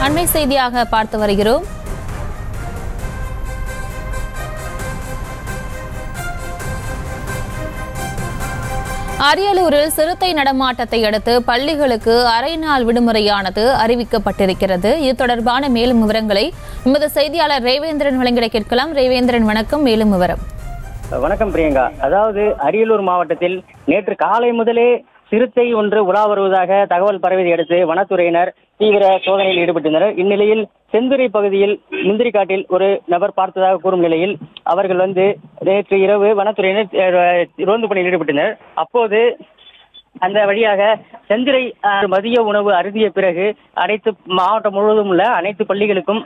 அண்மை செய்தியாக பார்த்து வருகிறோம். அரியலூரில் சிறுத்தை நடமாட்டத்தை அடுத்து பள்ளிகளுக்கு அரை நாள் விடுமுறையானது அறிவிக்கப்பட்டிருக்கிறது. இது தொடர்பான மேலும் விவரங்களை எமது செய்தியாளர் ரேவேந்திரன் வழங்கிட கேட்கலாம். ரேவேந்திரன், வணக்கம். மேலும் விவரம். வணக்கம் பிரியங்கா. அதாவது அரியலூர் மாவட்டத்தில் நேற்று காலை முதலே சிறுத்தை ஒன்று உலா வருவதாக தகவல் பரவியதை அடுத்து வனத்துறையினர் தீவிர சோதனையில் ஈடுபட்டனர். இந்நிலையில் செந்துறை பகுதியில் முந்திரிக்காட்டில் ஒரு நபர் பார்த்ததாக கூறும் நிலையில் அவர்கள் நேற்று இரவு வனத்துறையினர் ரோந்து பணியில் ஈடுபட்டனர். அப்போது அந்த வழியாக செந்துறை மதிய உணவு அருந்திய பிறகு அனைத்து மாவட்டம் முழுவதும் உள்ள அனைத்து பள்ளிகளுக்கும்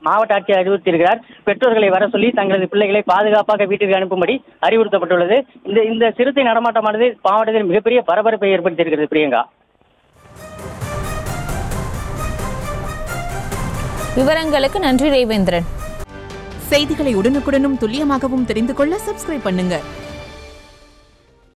மாவட்ட ஆட்சியர் அறிவுறுத்தியிருக்கிறார். பெற்றோர்களை வர சொல்லி தங்களது பிள்ளைகளை பாதுகாப்பாக வீட்டிற்கு அனுப்பும்படி அறிவுறுத்தப்பட்டுள்ளது. இந்த சிறுத்தை நடமாட்டமானது மாவட்டத்தில் மிகப்பெரிய பரபரப்பை ஏற்படுத்தியிருக்கிறது. பிரியங்கா, விவரங்களுக்கு நன்றி ரேவேந்திரன். செய்திகளை உடனுக்குடனும் துல்லியமாகவும் தெரிந்து கொள்ள சப்ஸ்கிரைப் பண்ணுங்க.